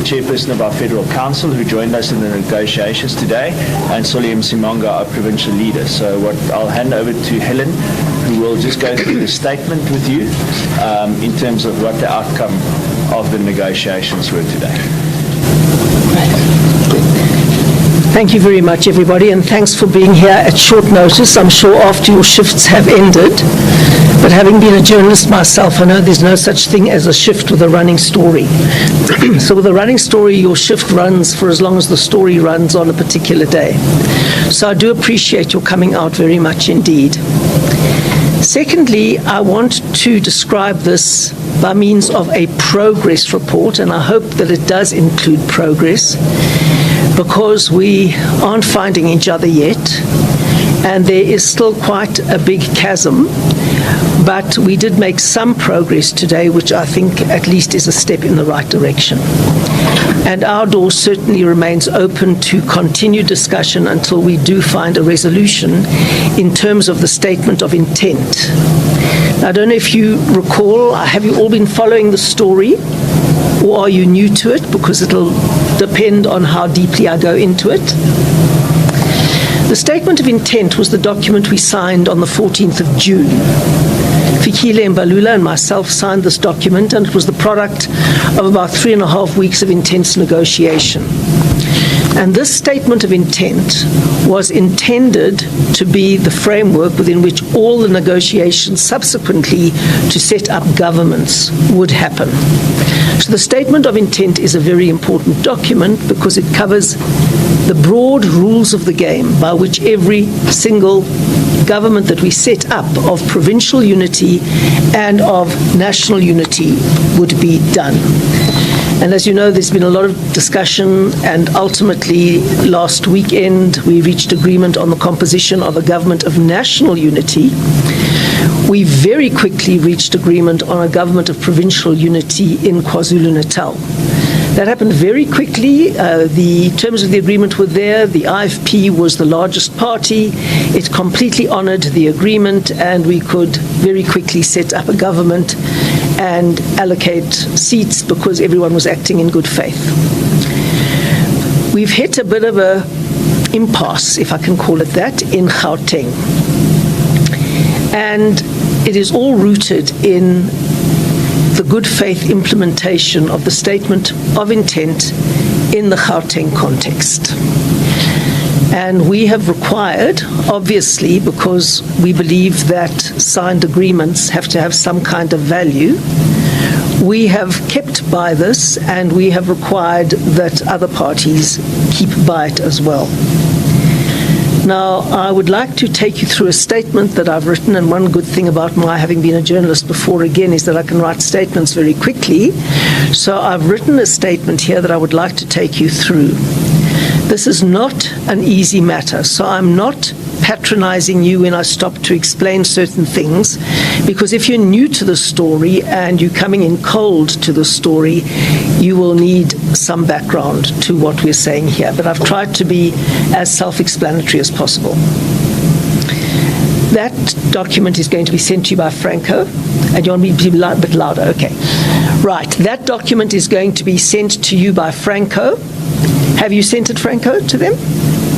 Chairperson of our Federal Council, who joined us in the negotiations today, and Solly Msimanga, our Provincial Leader. So I'll hand over to Helen, who will just go through the statement with you in terms of what the outcome of the negotiations were today. Thank you very much, everybody, and thanks for being here at short notice. I'm sure after your shifts have ended, but having been a journalist myself, I know there's no such thing as a shift with a running story. So with a running story, your shift runs for as long as the story runs on a particular day. So I do appreciate your coming out very much indeed. Secondly, I want to describe this by means of a progress report, and I hope that it does include progress, because we aren't finding each other yet, and there is still quite a big chasm, but we did make some progress today, which I think at least is a step in the right direction. And our door certainly remains open to continued discussion until we do find a resolution in terms of the statement of intent. Now, I don't know if you recall, have you all been following the story, or are you new to it? Because it'll depend on how deeply I go into it. The statement of intent was the document we signed on the 14th of June. Fikile Mbalula and myself signed this document, and it was the product of about 3.5 weeks of intense negotiation. And this statement of intent was intended to be the framework within which all the negotiations subsequently to set up governments would happen. So the statement of intent is a very important document because it covers the broad rules of the game by which every single government that we set up of provincial unity and of national unity would be done. And as you know, there's been a lot of discussion, and ultimately last weekend we reached agreement on the composition of a government of national unity. We very quickly reached agreement on a government of provincial unity in KwaZulu-Natal. That happened very quickly. The terms of the agreement were there. The IFP was the largest party. It completely honored the agreement, and we could very quickly set up a government and allocate seats because everyone was acting in good faith. We've hit a bit of a impasse, if I can call it that, in Gauteng. And it is all rooted in the good faith implementation of the statement of intent in the Gauteng context. And we have required, obviously, because we believe that signed agreements have to have some kind of value, we have kept by this, and we have required that other parties keep by it as well. Now, I would like to take you through a statement that I've written, and one good thing about my having been a journalist before, again, is that I can write statements very quickly. So I've written a statement here that I would like to take you through. This is not an easy matter, so I'm not patronizing you when I stop to explain certain things, because if you're new to the story and you're coming in cold to the story, you will need some background to what we're saying here. But I've tried to be as self-explanatory as possible. That document is going to be sent to you by Franco. And you want me to be a bit louder? Okay. Right. That document is going to be sent to you by Franco. Have you sent it, Franco, to them?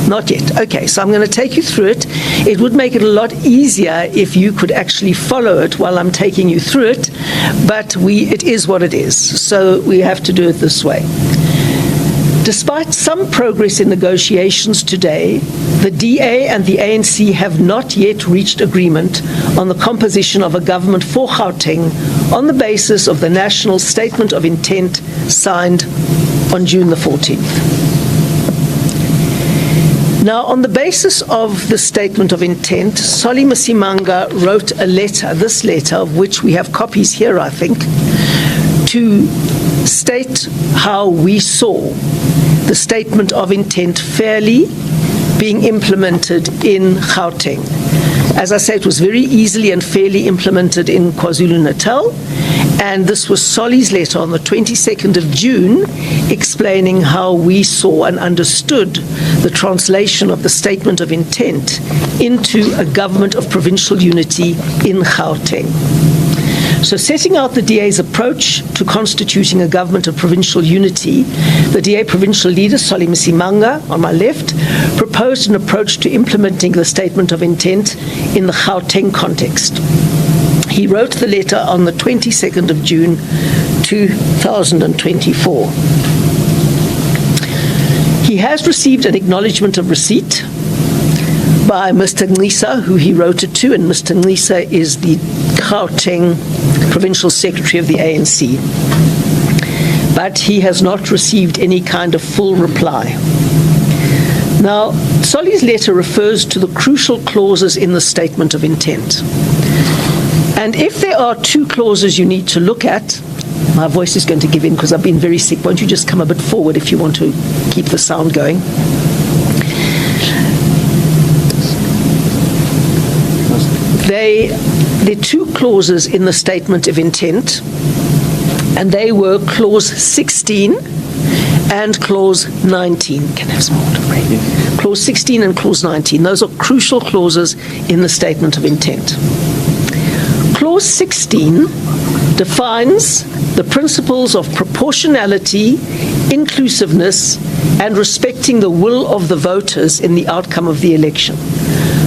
Not yet. Okay, so I'm going to take you through it. It would make it a lot easier if you could actually follow it while I'm taking you through it, but it is what it is, so we have to do it this way. Despite some progress in negotiations today, the DA and the ANC have not yet reached agreement on the composition of a government for Gauteng on the basis of the National Statement of Intent signed on June the 14th. Now, on the basis of the Statement of Intent, Solly Msimanga wrote a letter, this letter, of which we have copies here, I think, to state how we saw the Statement of Intent fairly being implemented in Gauteng. As I say, it was very easily and fairly implemented in KwaZulu-Natal, and this was Solly's letter on the 22nd of June explaining how we saw and understood the translation of the Statement of Intent into a government of provincial unity in Gauteng. So setting out the DA's approach to constituting a government of provincial unity, the DA provincial leader, Solly Msimanga, on my left, proposed an approach to implementing the statement of intent in the Gauteng context. He wrote the letter on the 22nd of June, 2024. He has received an acknowledgement of receipt by Mr. Ngisa, who he wrote it to, and Mr. Ngisa is the Gauteng Provincial Secretary of the ANC. But he has not received any kind of full reply. Now, Solly's letter refers to the crucial clauses in the statement of intent. And if there are two clauses you need to look at, my voice is going to give in because I've been very sick. Won't you just come a bit forward if you want to keep the sound going? There are two clauses in the statement of intent, and they were clause 16 and clause 19. Can I have some water, Ray? Clause 16 and clause 19. Those are crucial clauses in the statement of intent. Clause 16 defines the principles of proportionality, inclusiveness, and respecting the will of the voters in the outcome of the election.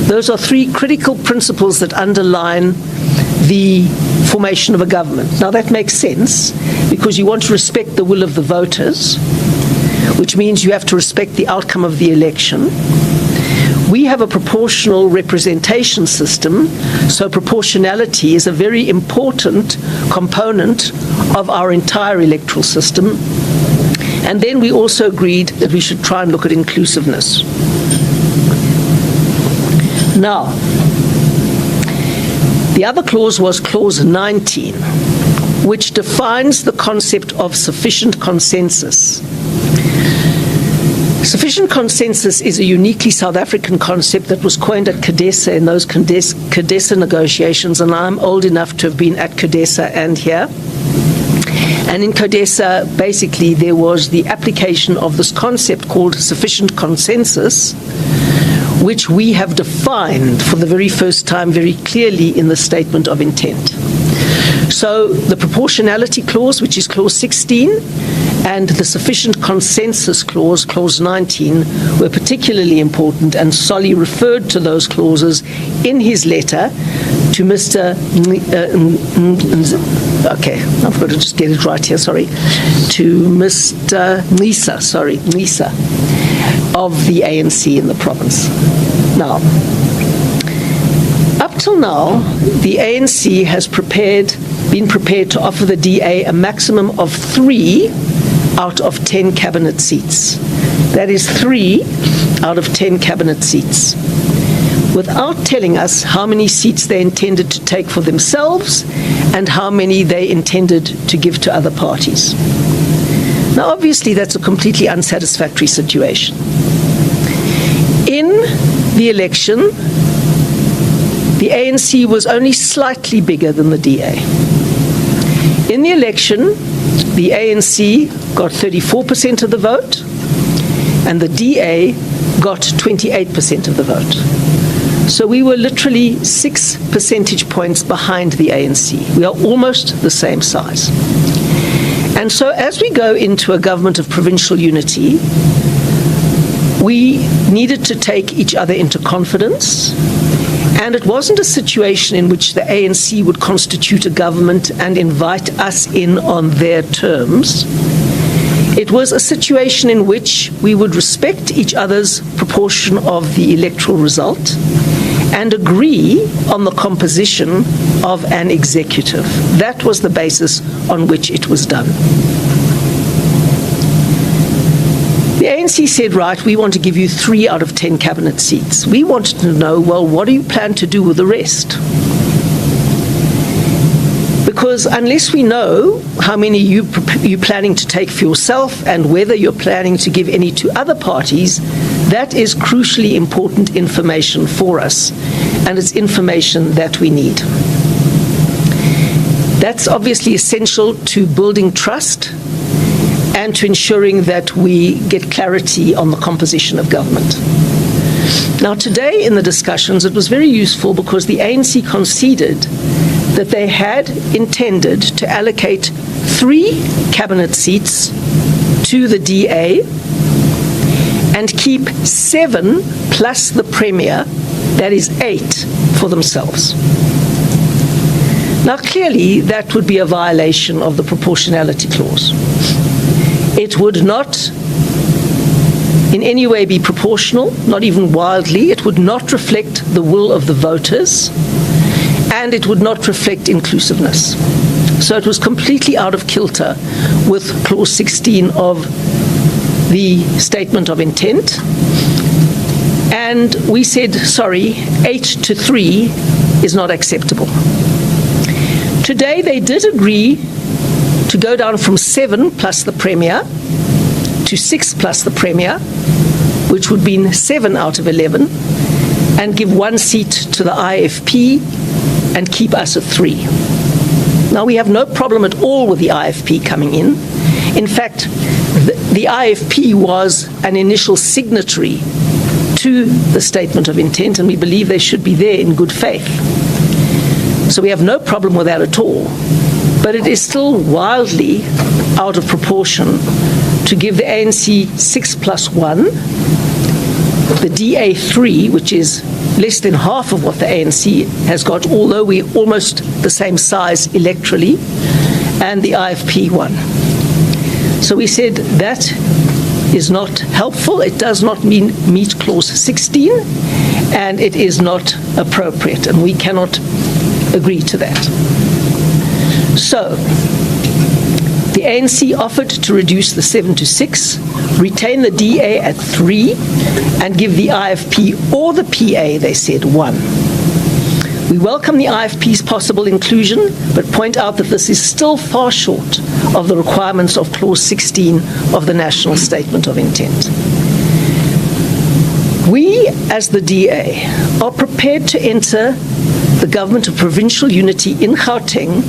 Those are three critical principles that underline the formation of a government. Now that makes sense because you want to respect the will of the voters, which means you have to respect the outcome of the election. We have a proportional representation system, so proportionality is a very important component of our entire electoral system. And then we also agreed that we should try and look at inclusiveness. Now, the other clause was clause 19, which defines the concept of sufficient consensus. Sufficient consensus is a uniquely South African concept that was coined at CODESA in those CODESA negotiations, and I'm old enough to have been at CODESA and here. And in CODESA, basically, there was the application of this concept called sufficient consensus, which we have defined for the very first time very clearly in the statement of intent. So the proportionality clause, which is clause 16, and the sufficient consensus clause, clause 19, were particularly important, and Solly referred to those clauses in his letter to Mr. I've got to just get it right here, sorry, to Mr. Ngisa of the ANC in the province. Now, up till now, the ANC has been prepared to offer the DA a maximum of 3 out of 10 cabinet seats. That is 3 out of 10 cabinet seats, without telling us how many seats they intended to take for themselves and how many they intended to give to other parties. Now, obviously, that's a completely unsatisfactory situation. In the election, the ANC was only slightly bigger than the DA. In the election, the ANC got 34% of the vote, and the DA got 28% of the vote. So we were literally 6 percentage points behind the ANC. We are almost the same size. And so as we go into a government of provincial unity, we needed to take each other into confidence. And it wasn't a situation in which the ANC would constitute a government and invite us in on their terms. It was a situation in which we would respect each other's proportion of the electoral result and agree on the composition of an executive. That was the basis on which it was done. The ANC said, right, we want to give you 3 out of 10 cabinet seats. We wanted to know, well, what do you plan to do with the rest? Because unless we know how many you're planning to take for yourself and whether you're planning to give any to other parties, that is crucially important information for us, and it's information that we need. That's obviously essential to building trust and to ensuring that we get clarity on the composition of government. Now, today in the discussions, it was very useful because the ANC conceded that they had intended to allocate 3 cabinet seats to the DA and keep 7 plus the Premier, that is 8, for themselves. Now, clearly, that would be a violation of the proportionality clause. It would not in any way be proportional, not even wildly. It would not reflect the will of the voters, and it would not reflect inclusiveness. So it was completely out of kilter with Clause 16 of the Statement of Intent. And we said, sorry, 8-3 is not acceptable. Today, they did agree to go down from 7 plus the Premier to 6 plus the Premier, which would be 7 out of 11, and give 1 seat to the IFP and keep us at 3. Now, we have no problem at all with the IFP coming in. In fact, the IFP was an initial signatory to the Statement of Intent, and we believe they should be there in good faith. So we have no problem with that at all. But it is still wildly out of proportion to give the ANC 6 plus 1, the DA 3, which is less than half of what the ANC has got, although we're almost the same size electorally, and the IFP 1. So we said that is not helpful. It does not meet Clause 16, and it is not appropriate, and we cannot agree to that. So the ANC offered to reduce the 7 to 6, retain the DA at 3, and give the IFP or the PA, they said, 1. We welcome the IFP's possible inclusion, but point out that this is still far short of the requirements of Clause 16 of the National Statement of Intent. We, as the DA, are prepared to enter the government of provincial unity in Gauteng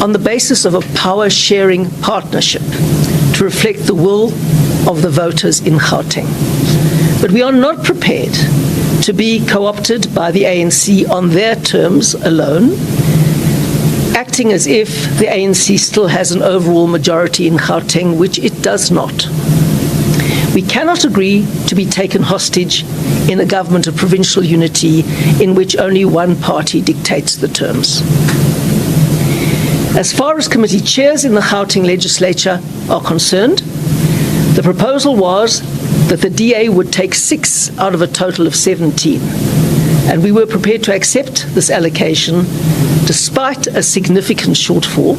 on the basis of a power-sharing partnership to reflect the will of the voters in Gauteng. But we are not prepared to be co-opted by the ANC on their terms alone, acting as if the ANC still has an overall majority in Gauteng, which it does not. We cannot agree to be taken hostage in a government of provincial unity in which only one party dictates the terms. As far as committee chairs in the Gauteng legislature are concerned, the proposal was that the DA would take 6 out of a total of 17. And we were prepared to accept this allocation despite a significant shortfall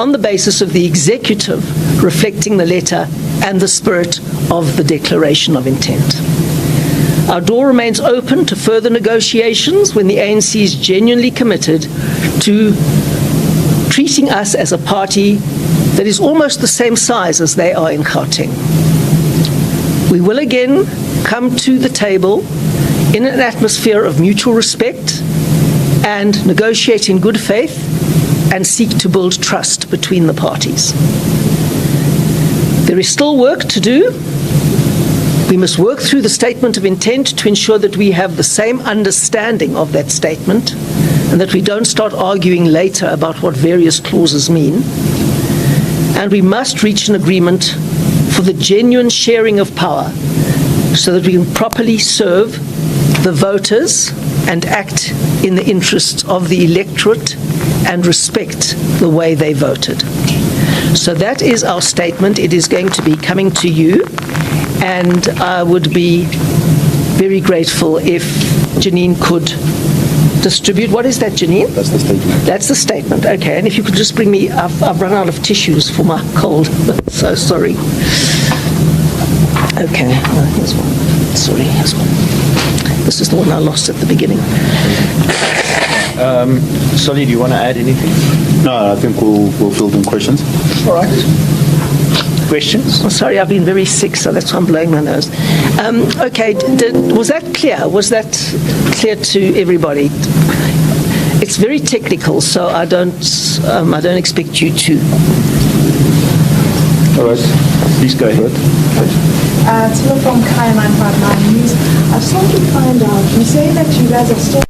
on the basis of the executive reflecting the letter and the spirit of the Declaration of Intent. Our door remains open to further negotiations when the ANC is genuinely committed to treating us as a party that is almost the same size as they are in Gauteng. We will again come to the table in an atmosphere of mutual respect and negotiate in good faith and seek to build trust between the parties. There is still work to do. We must work through the Statement of Intent to ensure that we have the same understanding of that statement and that we don't start arguing later about what various clauses mean. And we must reach an agreement for the genuine sharing of power so that we can properly serve the voters and act in the interests of the electorate and respect the way they voted. So that is our statement. It is going to be coming to you, and I would be very grateful if Janine could distribute. What is that, Janine? That's the statement. That's the statement. Okay, and if you could just bring me, I've run out of tissues for my cold, so sorry. Okay, here's one. Sorry, here's one. This is the one I lost at the beginning. Solly, do you want to add anything? No, I think we'll field in questions. All right. Questions? Oh, sorry, I've been very sick, so that's why I'm blowing my nose. Okay, was that clear? Was that clear to everybody? It's very technical, so I don't expect you to. All right. Please go ahead. Tilo from Kaya 959 News. I just want to find out, you say that you guys are still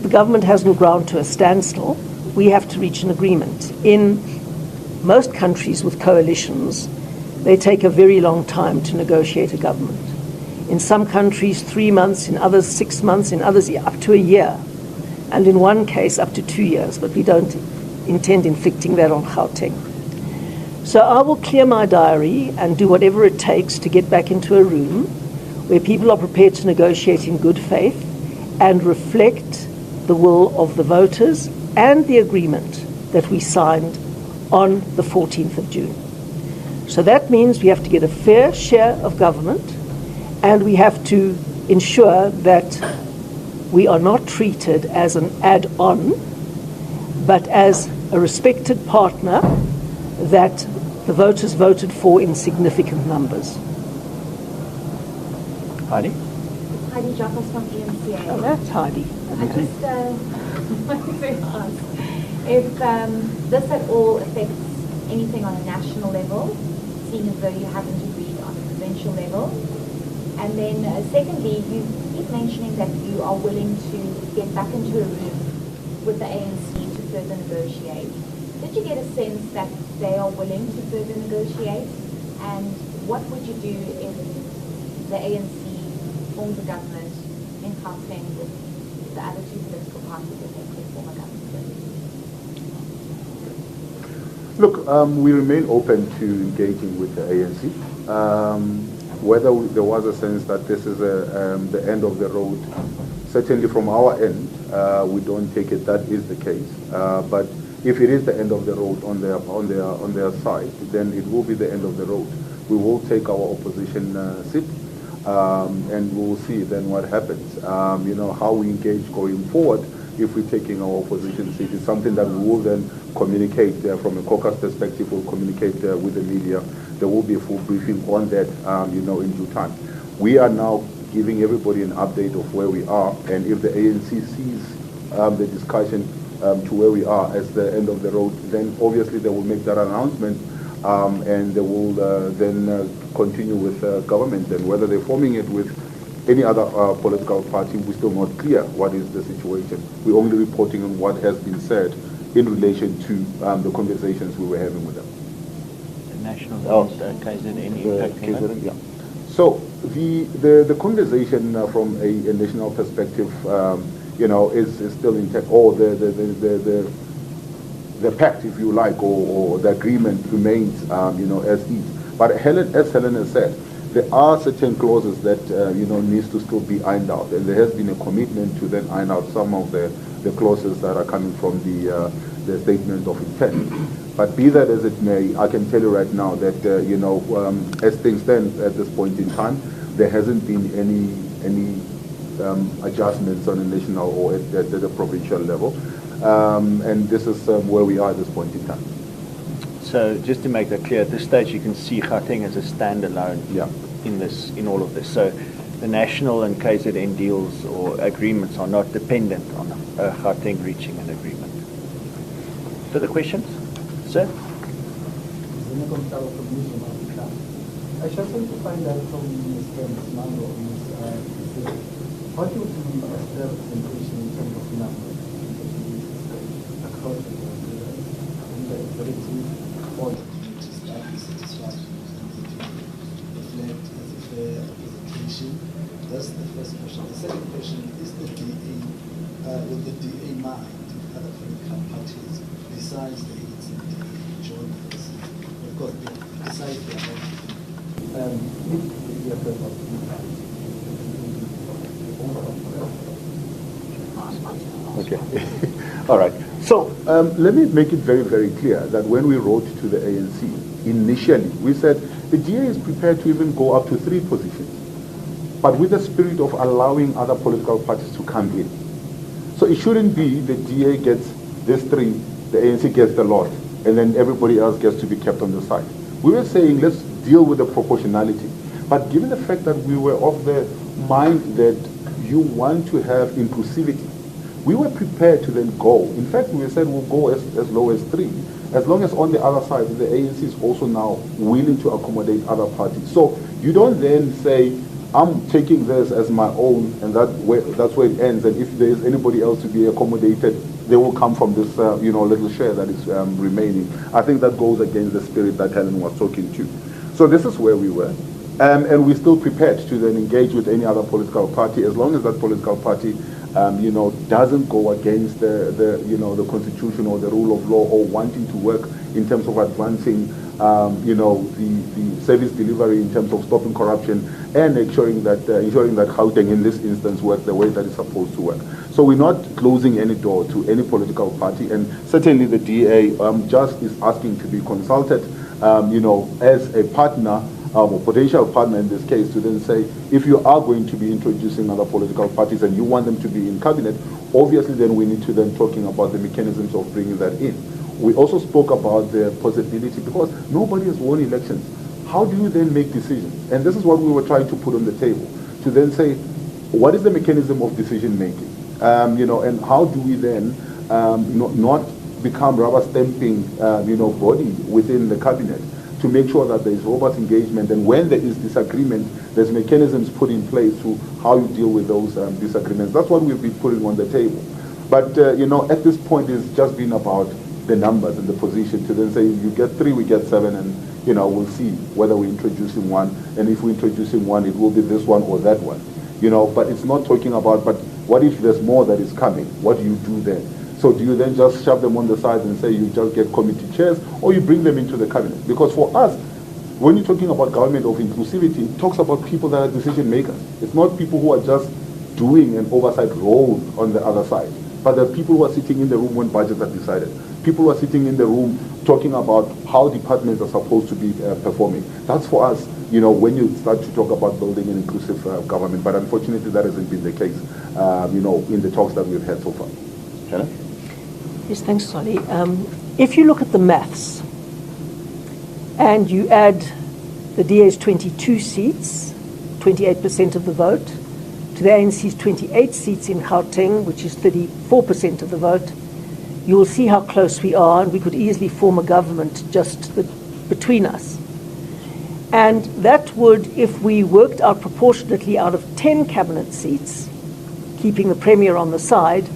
the government hasn't ground to a standstill, we have to reach an agreement. In most countries with coalitions, they take a very long time to negotiate a government. In some countries, 3 months, in others, 6 months, in others, up to a year, and in one case, up to 2 years, but we don't intend inflicting that on Gauteng. So I will clear my diary and do whatever it takes to get back into a room where people are prepared to negotiate in good faith and reflect the will of the voters and the agreement that we signed on the 14th of June. So that means we have to get a fair share of government, and we have to ensure that we are not treated as an add-on, but as a respected partner that the voters voted for in significant numbers. Heidi? Heidi Jaffa from ANC. Oh, that's Heidi. I just wanted to ask if this at all affects anything on a national level, seeing as though you haven't agreed on a provincial level. And then secondly, you keep mentioning that you are willing to get back into a room with the ANC to further negotiate. Did you get a sense that they are willing to further negotiate? And what would you do if the ANC forms a government in Gauteng with the other two political parties that they could form a government with? Look, we remain open to engaging with the ANC. Whether there was a sense that this is the end of the road, certainly from our end, we don't take it that is the case. But if it is the end of the road on their side, then it will be the end of the road. We will take our opposition seat, and we will see then what happens. How we engage going forward. If we're taking our opposition seat, is something that we will then communicate from a caucus perspective. We'll communicate with the media. There will be a full briefing on that, in due time. We are now giving everybody an update of where we are, and if the ANC sees the discussion to where we are as the end of the road, then obviously they will make that announcement, and they will then continue with government. And whether they're forming it with any other political party, we're still not clear what is the situation. We're only reporting on what has been said in relation to the conversations we were having with them. The national KZN impacting that? Yeah. So the conversation from a national perspective, is still intact. Or the pact, if you like, or the agreement remains, as is. But as Helen has said, there are certain clauses that needs to still be ironed out, and there has been a commitment to then iron out some of the clauses that are coming from the statement of intent. But be that as it may, I can tell you right now that as things stand at this point in time, there hasn't been any adjustments on a national or at the provincial level, and this is where we are at this point in time. So just to make that clear, at this stage you can see Gauteng as a standalone in all of this. So the national and KZN deals or agreements are not dependent on Gauteng reaching an agreement. Further questions? Sir? I just want to find out from Mr. Mango, what would be the representation in terms of numbers across the collective or satisfied reflect as a fair representation? That's the first question. The second question is the DA, with the DA mind if other political parties besides the ANC and DA join us? Of course, besides the Okay. All right. So let me make it very, very clear that when we wrote to the ANC, initially we said the DA is prepared to even go up to 3 positions, but with the spirit of allowing other political parties to come in. So it shouldn't be the DA gets this 3, the ANC gets the lot, and then everybody else gets to be kept on the side. We were saying let's deal with the proportionality. But given the fact that we were of the mind that you want to have inclusivity, we were prepared to then go. In fact, we said we'll go as low as 3, as long as on the other side, the ANC is also now willing to accommodate other parties. So you don't then say, I'm taking this as my own, and that's where it ends. And if there is anybody else to be accommodated, they will come from this, little share that is remaining. I think that goes against the spirit that Helen was talking to. So this is where we were. And we're still prepared to then engage with any other political party, as long as that political party, doesn't go against the constitution or the rule of law, or wanting to work in terms of advancing, the service delivery in terms of stopping corruption and ensuring that Gauteng in this instance works the way that it's supposed to work. So we're not closing any door to any political party, and certainly the DA just is asking to be consulted, as a partner, or potential partner in this case, to then say, if you are going to be introducing other political parties and you want them to be in cabinet, obviously then we need to then talking about the mechanisms of bringing that in. We also spoke about the possibility, because nobody has won elections. How do you then make decisions? And this is what we were trying to put on the table, to then say, what is the mechanism of decision making? And how do we then not become rubber stamping, body within the cabinet, to make sure that there is robust engagement, and when there is disagreement, there's mechanisms put in place to how you deal with those disagreements. That's what we've been putting on the table. But, at this point, it's just been about the numbers and the position, to then say, you get 3, we get 7, and, we'll see whether we're introducing one, and if we're introducing one, it will be this one or that one. But it's not talking about, but what if there's more that is coming? What do you do then? So do you then just shove them on the side and say you just get committee chairs, or you bring them into the cabinet? Because for us, when you're talking about government of inclusivity, it talks about people that are decision makers. It's not people who are just doing an oversight role on the other side, but the people who are sitting in the room when budgets are decided. People who are sitting in the room talking about how departments are supposed to be performing. That's for us, when you start to talk about building an inclusive government. But unfortunately, that hasn't been the case, in the talks that we've had so far. Helen? Yes, thanks, Solly. If you look at the maths and you add the DA's 22 seats, 28% of the vote, to the ANC's 28 seats in Gauteng, which is 34% of the vote, you will see how close we are, and we could easily form a government just between us. And that would, if we worked out proportionately out of 10 cabinet seats, keeping the Premier on the side,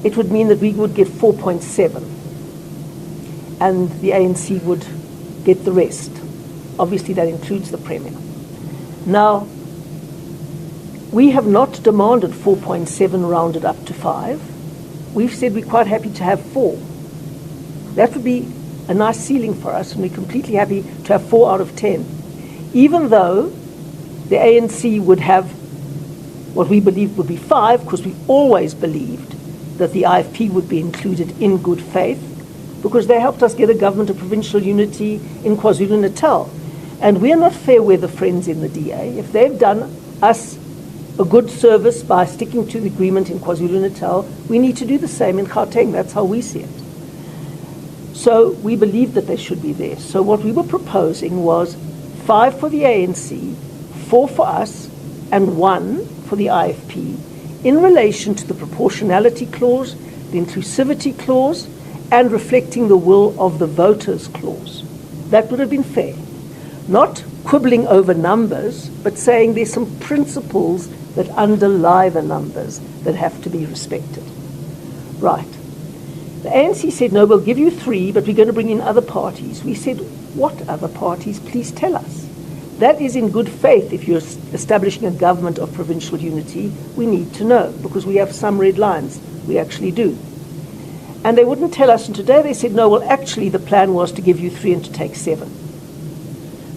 it would mean that we would get 4.7, and the ANC would get the rest. Obviously, that includes the Premier. Now, we have not demanded 4.7 rounded up to 5. We've said we're quite happy to have 4. That would be a nice ceiling for us, and we're completely happy to have 4 out of 10, even though the ANC would have what we believe would be 5, because we always believed that the IFP would be included in good faith, because they helped us get a government of provincial unity in KwaZulu-Natal. And we're not fair weather friends in the DA. If they've done us a good service by sticking to the agreement in KwaZulu-Natal, we need to do the same in Gauteng. That's how we see it. So we believe that they should be there. So what we were proposing was 5 for the ANC, 4 for us, and 1 for the IFP, in relation to the proportionality clause, the inclusivity clause, and reflecting the will of the voters clause. That would have been fair. Not quibbling over numbers, but saying there's some principles that underlie the numbers that have to be respected. Right. The ANC said, no, we'll give you 3, but we're going to bring in other parties. We said, what other parties? Please tell us. That is in good faith. If you're establishing a government of provincial unity, we need to know, because we have some red lines. We actually do. And they wouldn't tell us, and today they said, no, well, actually the plan was to give you 3 and to take 7.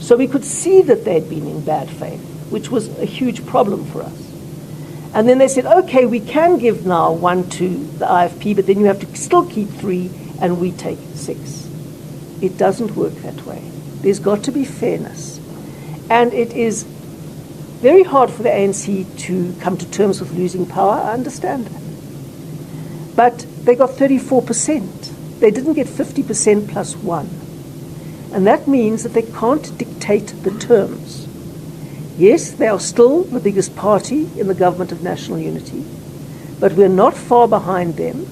So we could see that they'd been in bad faith, which was a huge problem for us. And then they said, okay, we can give now 1 to the IFP, but then you have to still keep 3, and we take 6. It doesn't work that way. There's got to be fairness. And it is very hard for the ANC to come to terms with losing power. I understand that. But they got 34%. They didn't get 50% plus 1. And that means that they can't dictate the terms. Yes, they are still the biggest party in the government of national unity, but we're not far behind them,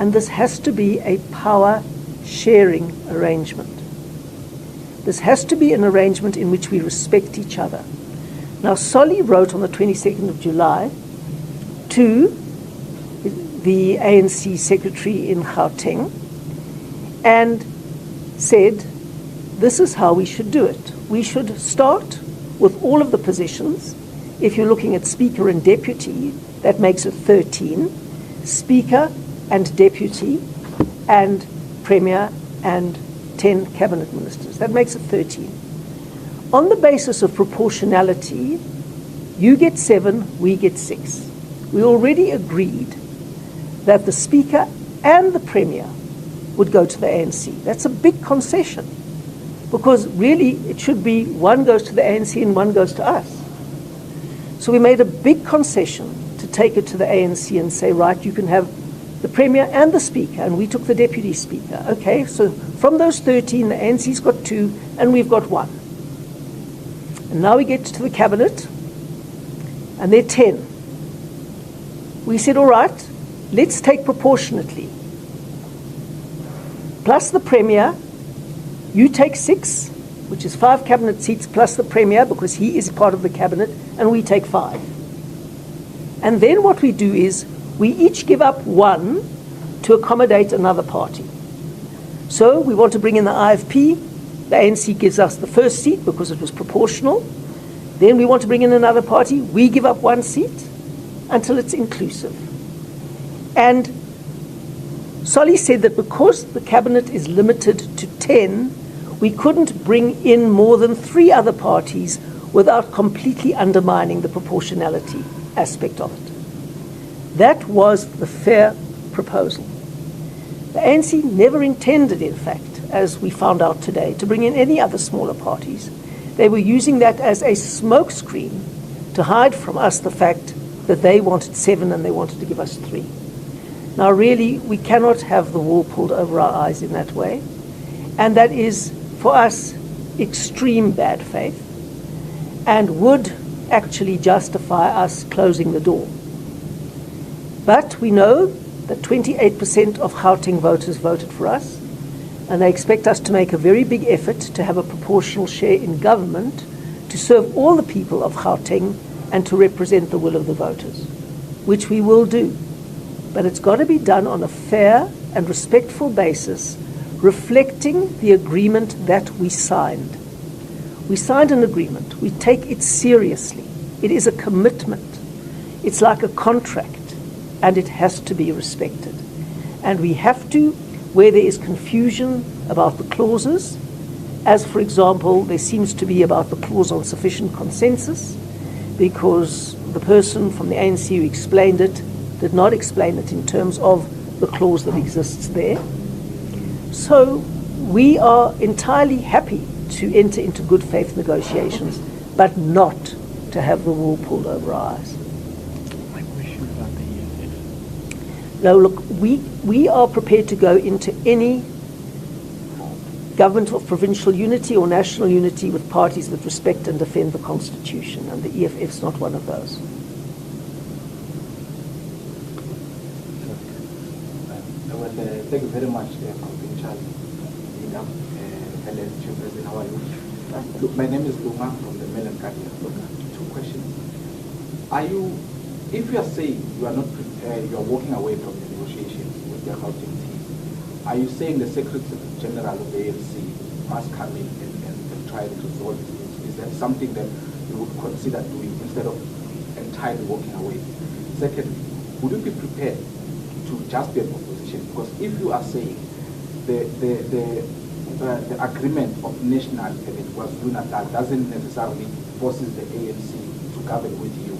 and this has to be a power-sharing arrangement. This has to be an arrangement in which we respect each other. Now, Solly wrote on the 22nd of July to the ANC secretary in Gauteng and said, this is how we should do it. We should start with all of the positions. If you're looking at Speaker and Deputy, that makes it 13. Speaker and Deputy and Premier and 10 Cabinet Ministers. That makes it 13. On the basis of proportionality, you get 7, we get 6. We already agreed that the Speaker and the Premier would go to the ANC. That's a big concession, because really it should be one goes to the ANC and one goes to us. So we made a big concession to take it to the ANC and say, right, you can have the Premier and the Speaker, and we took the Deputy Speaker. Okay, so from those 13, the ANC's got 2, and we've got 1. And now we get to the Cabinet, and they're 10. We said, all right, let's take proportionately. Plus the Premier, you take 6, which is 5 Cabinet seats, plus the Premier, because he is part of the Cabinet, and we take 5. And then what we do is, we each give up 1 to accommodate another party. So we want to bring in the IFP. The ANC gives us the first seat because it was proportional. Then we want to bring in another party. We give up 1 seat until it's inclusive. And Solly said that because the Cabinet is limited to 10, we couldn't bring in more than 3 other parties without completely undermining the proportionality aspect of it. That was the fair proposal. The ANC never intended, in fact, as we found out today, to bring in any other smaller parties. They were using that as a smokescreen to hide from us the fact that they wanted 7 and they wanted to give us 3. Now, really, we cannot have the wool pulled over our eyes in that way. And that is, for us, extreme bad faith and would actually justify us closing the door. But we know that 28% of Gauteng voters voted for us, and they expect us to make a very big effort to have a proportional share in government to serve all the people of Gauteng and to represent the will of the voters, which we will do. But it's got to be done on a fair and respectful basis, reflecting the agreement that we signed. We signed an agreement. We take it seriously. It is a commitment. It's like a contract, and it has to be respected. And we have to, where there is confusion about the clauses, as for example, there seems to be about the clause on sufficient consensus, because the person from the ANC who explained it did not explain it in terms of the clause that exists there. So we are entirely happy to enter into good faith negotiations, but not to have the wool pulled over our eyes. No, look, we are prepared to go into any government of provincial unity or national unity with parties that respect and defend the Constitution, and the EFF is not one of those. Thank you very much, Provincial Leader, Helen, Chairperson. How are you? Look, my name is Luma from the Mail and Guardian. Look, 2 questions. If you are saying you are not prepared, you are walking away from the negotiations with the Gauteng team, are you saying the Secretary General of the ANC must come in and try to resolve this? Is that something that you would consider doing instead of entirely walking away? Secondly, would you be prepared to just be an opposition? Because if you are saying the agreement of national and it was unilateral doesn't necessarily forces the ANC to govern with you,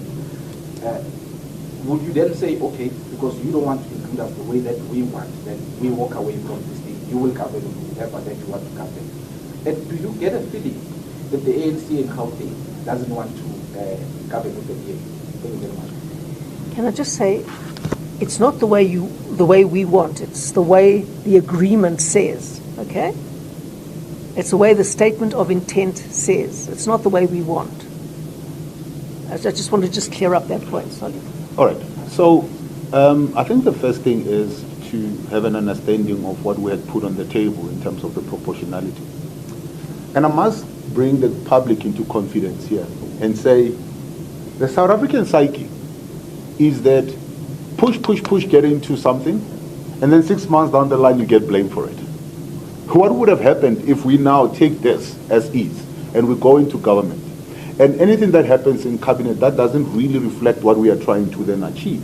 would you then say, okay, because you don't want to include us the way that we want, then we walk away from this thing, you will govern with whoever that you want to govern? And do you get a feeling that the ANC in Gauteng doesn't want to govern with the DA? Thank you very much. Can I just say, it's not the way we want, it's the way the agreement says, okay? It's the way the statement of intent says. It's not the way we want. I just want to just clear up that point, sorry. All right. So I think the first thing is to have an understanding of what we had put on the table in terms of the proportionality. And I must bring the public into confidence here and say The South African psyche is that push, get into something, and then 6 months down the line you get blamed for it. What would have happened if we now take this as is and we go into government, and anything that happens in cabinet that doesn't really reflect what we are trying to then achieve?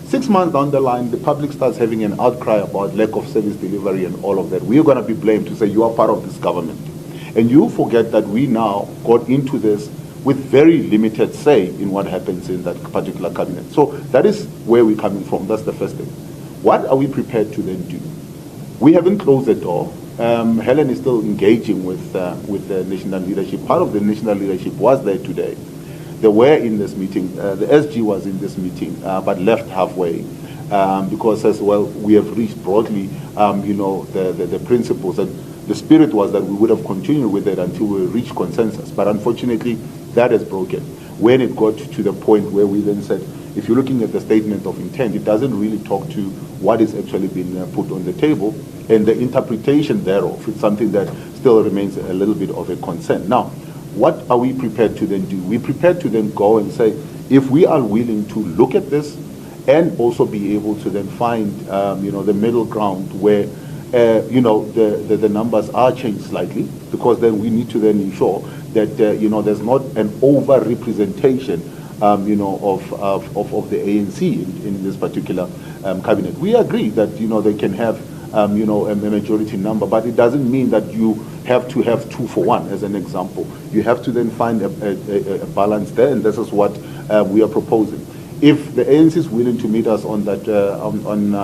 6 months down the line, the public starts having an outcry about lack of service delivery and all of that. We are going to be blamed to say you are part of this government. And you forget that we now got into this with very limited say in what happens in that particular cabinet. So that is where we're coming from. That's the first thing. What are we prepared to then do? We haven't closed the door. Helen is still engaging with the national leadership. Part of the national leadership was there today. They were in this meeting. The SG was in this meeting, but left halfway because, as well, we have reached broadly, the principles. And the spirit was that we would have continued with it until we reached consensus. But unfortunately, that has broken. When it got to the point where we then said, if you're looking at the statement of intent, it doesn't really talk to what is actually being put on the table, and the interpretation thereof. It's something that still remains a little bit of a concern. Now, what are we prepared to then do? We're prepared to then go and say, if we are willing to look at this and also be able to then find, the middle ground where, the numbers are changed slightly, because then we need to then ensure that, there's not an over-representation, of the ANC in this particular cabinet. We agree that, they can have, a majority number, but it doesn't mean that you have to have 2 for 1, as an example. You have to then find a balance there, and this is what we are proposing. If the ANC is willing to meet us on that,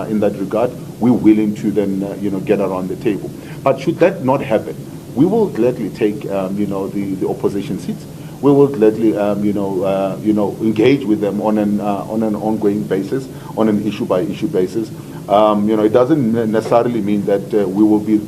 in that regard, we're willing to then, get around the table. But should that not happen, we will gladly take, the opposition seats. We will gladly, engage with them on an ongoing basis, on an issue-by-issue basis. It doesn't necessarily mean that we will be,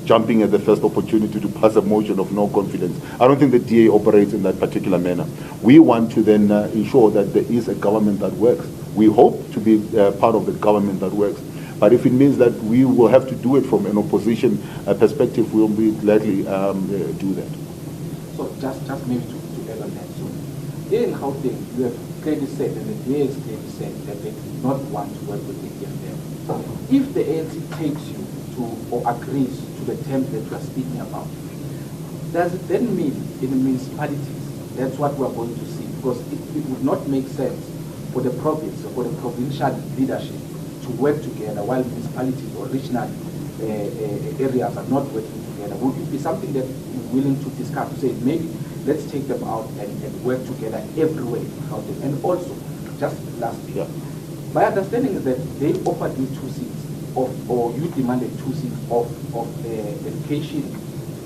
jumping at the first opportunity to pass a motion of no confidence. I don't think the DA operates in that particular manner. We want to then ensure that there is a government that works. We hope to be part of the government that works. But if it means that we will have to do it from an opposition perspective, we'll be gladly do that. So just maybe to add on that. So here in Gauteng, you have clearly said, and the DA has clearly said, that they do not want to work with the EFF. If the ANC takes you to, or agrees to the terms that you are speaking about, does it then mean in the municipalities, that's what we are going to see? Because it would not make sense for the province or for the provincial leadership to work together while municipalities or regional areas are not working together. Would it be something that you're willing to discuss, to say maybe let's take them out and work together everywhere? And also, just lastly, my understanding is that they offered you 2 seats, or you demanded 2 seats of education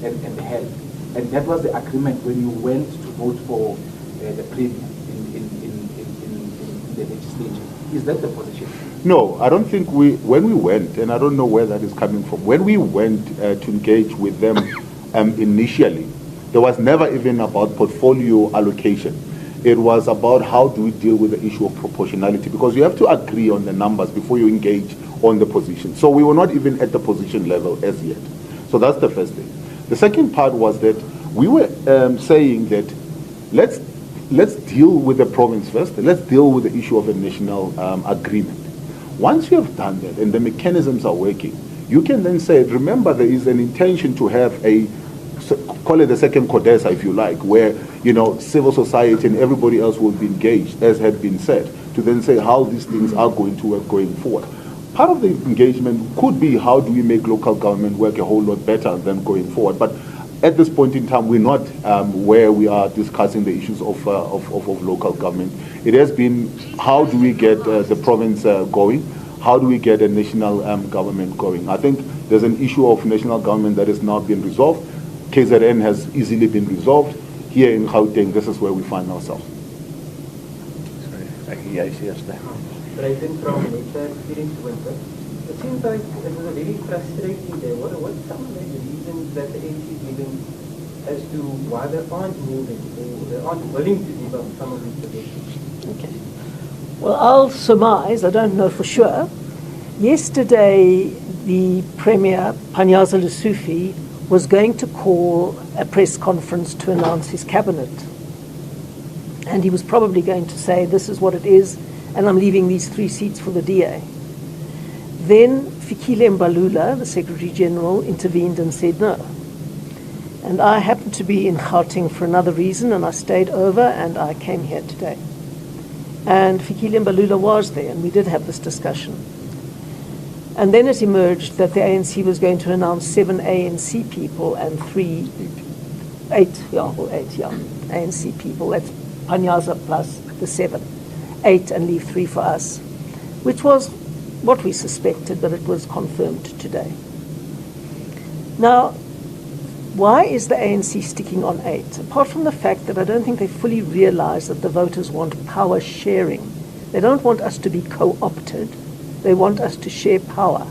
and health. And that was the agreement when you went to vote for the premier in the legislature. Is that the position? No, I don't think when we went, and I don't know where that is coming from, when we went to engage with them initially, there was never even about portfolio allocation. It was about how do we deal with the issue of proportionality, because you have to agree on the numbers before you engage on the position. So we were not even at the position level as yet. So that's the first thing. The second part was that we were saying that let's deal with the province first. Let's deal with the issue of a national agreement. Once you have done that and the mechanisms are working, you can then say, remember, there is an intention to have a, call it the second CODESA if you like, where civil society and everybody else will be engaged, as had been said, to then say how these things are going to work going forward. Part of the engagement could be how do we make local government work a whole lot better than going forward. But at this point in time, we're not where we are discussing the issues of local government. It has been how do we get the province going? How do we get a national government going? I think there's an issue of national government that has now been resolved. KZN has easily been resolved. Here in Gauteng, this is where we find ourselves. But I think from later experience with it, it seems like it was a very frustrating day. What some of the reasons that the ANC is giving as to why they aren't moving or they aren't willing to give up some of these positions? Okay. Well, I'll surmise, I don't know for sure. Yesterday, the Premier, Panyaza Lesufi, was going to call a press conference to announce his cabinet. And he was probably going to say, this is what it is, and I'm leaving these 3 seats for the DA. Then Fikile Mbalula, the Secretary General, intervened and said no. And I happened to be in Gauteng for another reason, and I stayed over, and I came here today. And Fikile Mbalula was there, and we did have this discussion. And then it emerged that the ANC was going to announce 7 ANC people and 8 ANC people. That's Panyaza plus the 7. 8 and leave 3 for us, which was what we suspected, but it was confirmed today. Now, why is the ANC sticking on 8? Apart from the fact that I don't think they fully realize that the voters want power sharing. They don't want us to be co-opted. They want us to share power.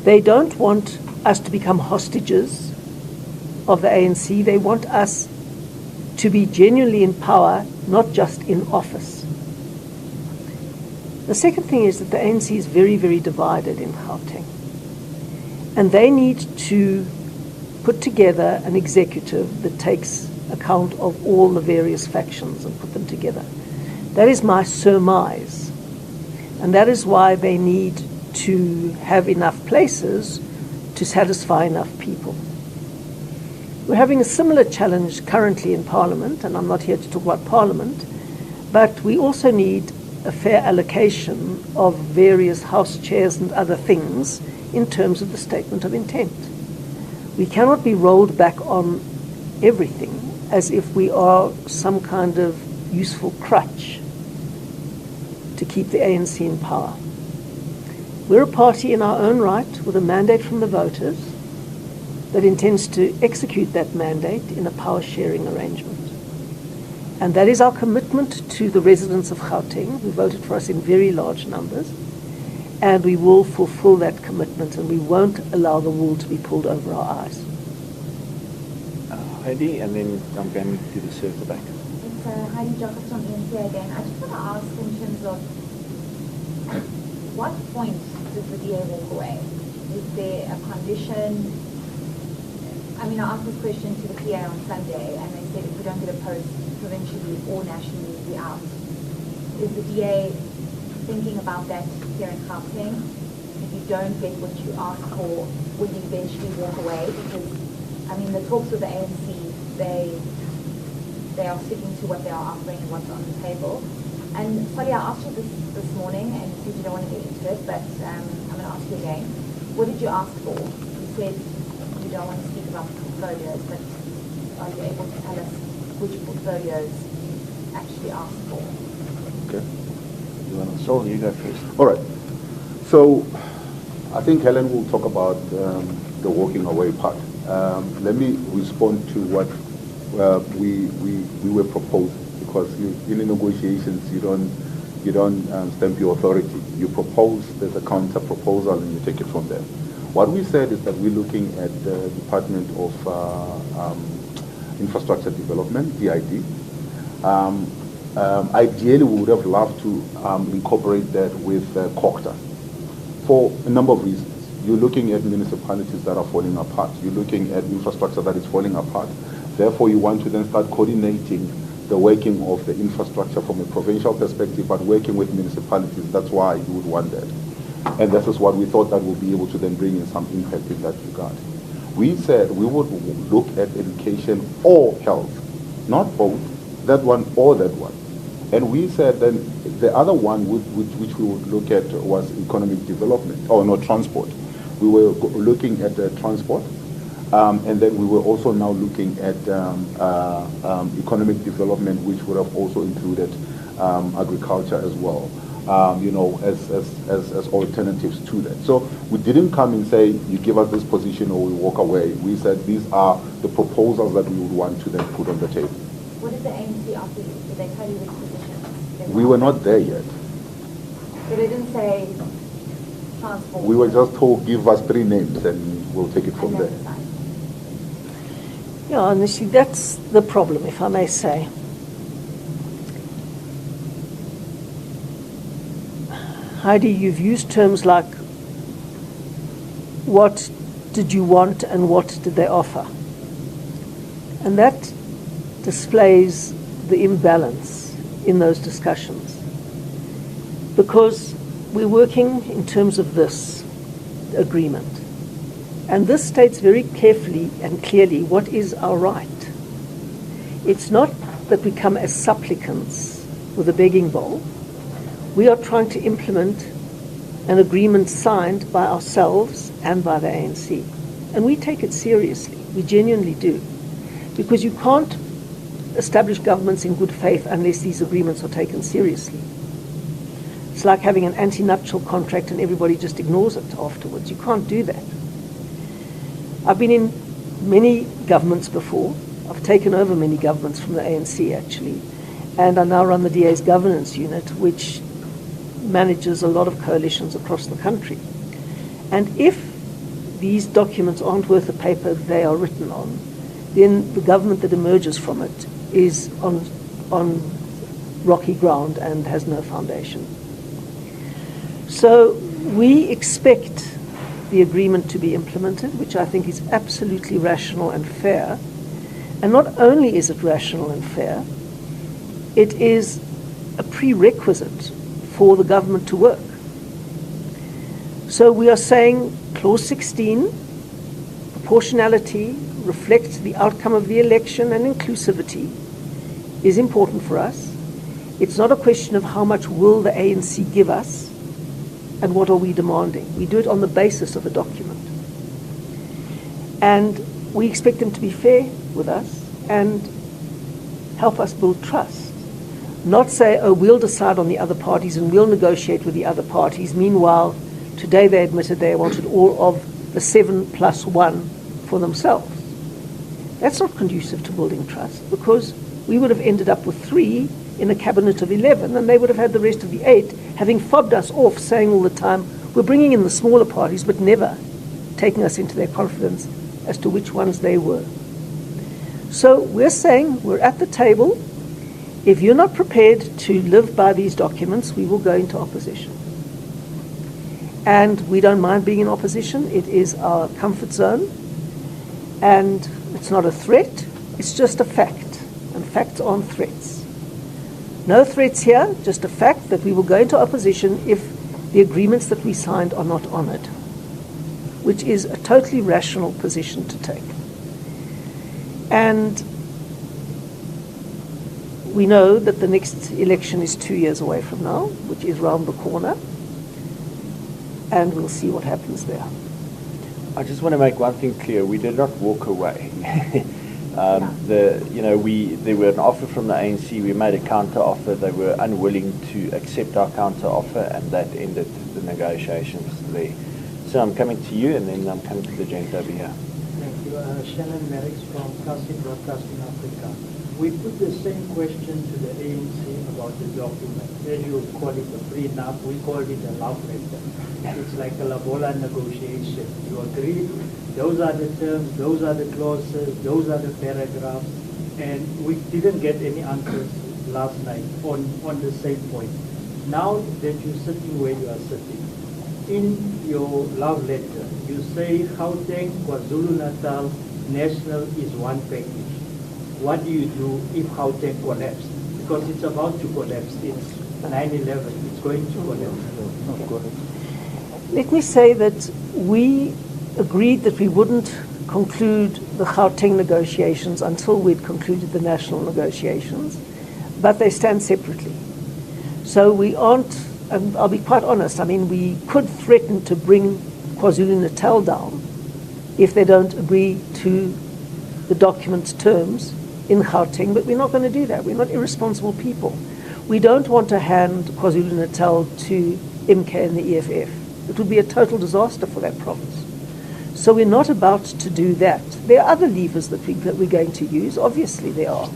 They don't want us to become hostages of the ANC. They want us to be genuinely in power, not just in office. The second thing is that the ANC is very, very divided in Gauteng. And they need to put together an executive that takes account of all the various factions and put them together. That is my surmise. And that is why they need to have enough places to satisfy enough people. We're having a similar challenge currently in Parliament, and I'm not here to talk about Parliament, but we also need a fair allocation of various house chairs and other things in terms of the statement of intent. We cannot be rolled back on everything as if we are some kind of useful crutch to keep the ANC in power. We're a party in our own right with a mandate from the voters that intends to execute that mandate in a power-sharing arrangement. And that is our commitment to the residents of Gauteng, who voted for us in very large numbers, and we will fulfill that commitment, and we won't allow the wool to be pulled over our eyes. Heidi, and then I'm going to the circle back. It's Heidi Jacobs from ANC again. I just want to ask in terms of at what point does the DA walk away? Is there a condition? I mean, I asked this question to the PA on Sunday, and they said if we don't get a post provincially or nationally, we're out. Is the DA thinking about that here in Gauteng? If you don't get what you ask for, will you eventually walk away? Because, I mean, the talks with the ANC, they are sticking to what they are offering and what's on the table. And Sally, I asked you this morning, and you said you don't want to get into it, but I'm going to ask you again. What did you ask for? You said you don't want to speak about the portfolios, but are you able to tell us which portfolios you actually asked for? Okay. Sol, you go first. All right. So I think Helen will talk about the walking away part. Let me respond to what we were proposing, because in the negotiations you don't stamp your authority. You propose, there's a counter proposal, and you take it from there. What we said is that we're looking at the Department of Infrastructure Development, DID. Ideally, we would have loved to incorporate that with COCTA for a number of reasons. You're looking at municipalities that are falling apart. You're looking at infrastructure that is falling apart. Therefore, you want to then start coordinating the working of the infrastructure from a provincial perspective, but working with municipalities. That's why you would want that. And this is what we thought that will be able to then bring in some impact in that regard. We said we would look at education or health, not both, that one or that one. And we said then the other one which we would look at was economic development, or no, transport. We were looking at transport, and then we were also now looking at economic development, which would have also included agriculture as well, as alternatives to that. So we didn't come and say, you give us this position or we walk away. We said these are the proposals that we would want to then put on the table. What did the ANC offer you? Did they tell you which positions? We were not there yet. So they didn't say transport? We were just told, give us 3 names and we'll take it from there. Yeah, honestly, that's the problem, if I may say. Heidi, you've used terms like, what did you want and what did they offer? And that displays the imbalance in those discussions, because we're working in terms of this agreement. And this states very carefully and clearly what is our right. It's not that we come as supplicants with a begging bowl. We are trying to implement an agreement signed by ourselves and by the ANC. And we take it seriously. We genuinely do. Because you can't establish governments in good faith unless these agreements are taken seriously. It's like having an anti-nuptial contract and everybody just ignores it afterwards. You can't do that. I've been in many governments before. I've taken over many governments from the ANC, actually. And I now run the DA's governance unit, which manages a lot of coalitions across the country. And if these documents aren't worth the paper they are written on, then the government that emerges from it is on rocky ground and has no foundation. So we expect the agreement to be implemented, which I think is absolutely rational and fair. And not only is it rational and fair, it is a prerequisite for the government to work. So we are saying clause 16, proportionality, reflects the outcome of the election, and inclusivity is important for us. It's not a question of how much will the ANC give us and what are we demanding. We do it on the basis of a document. And we expect them to be fair with us and help us build trust. Not say, oh, we'll decide on the other parties and we'll negotiate with the other parties. Meanwhile, today they admitted they wanted all of the 7+1 for themselves. That's not conducive to building trust, because we would have ended up with 3 in a cabinet of 11, and they would have had the rest of the 8, having fobbed us off, saying all the time, we're bringing in the smaller parties, but never taking us into their confidence as to which ones they were. So we're saying we're at the table. If you're not prepared to live by these documents, we will go into opposition. And we don't mind being in opposition. It is our comfort zone. And it's not a threat. It's just a fact. And facts aren't threats. No threats here, just a fact that we will go into opposition if the agreements that we signed are not honored, which is a totally rational position to take. And we know that the next election is 2 years away from now, which is round the corner, and we'll see what happens there. I just want to make one thing clear. We did not walk away. There were an offer from the ANC. We made a counter offer. They were unwilling to accept our counter offer, and that ended the negotiations there. So I'm coming to you, and then I'm coming to the gent over here. Thank you. Shannon Merricks from Kasi Broadcasting Africa. We put the same question to the ANC about the document. As you call it a prenup, we called it a love letter. It's like a Labola negotiation. You agree, those are the terms, those are the clauses, those are the paragraphs, and we didn't get any answers last night on the same point. Now that you're sitting where you are sitting, in your love letter, you say Gauteng, KwaZulu-Natal, national is one package. What do you do if Gauteng collapses? Because it's about to collapse. It's 9/11. It's going to collapse. Let me say that we agreed that we wouldn't conclude the Gauteng negotiations until we'd concluded the national negotiations, but they stand separately. So we aren't, and I'll be quite honest, I mean, we could threaten to bring KwaZulu-Natal down if they don't agree to the document's terms in Gauteng, but we're not going to do that. We're not irresponsible people. We don't want to hand KwaZulu-Natal to MK and the EFF. It would be a total disaster for that province. So we're not about to do that. There are other levers that we're going to use. Obviously there are.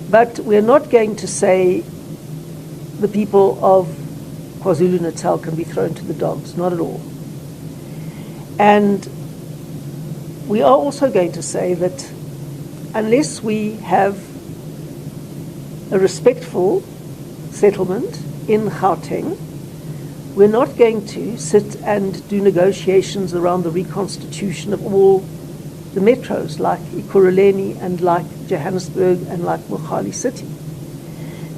But we're not going to say the people of KwaZulu-Natal can be thrown to the dogs. Not at all. And we are also going to say that unless we have a respectful settlement in Gauteng, we're not going to sit and do negotiations around the reconstitution of all the metros like Ekurhuleni and like Johannesburg and like Mogale City.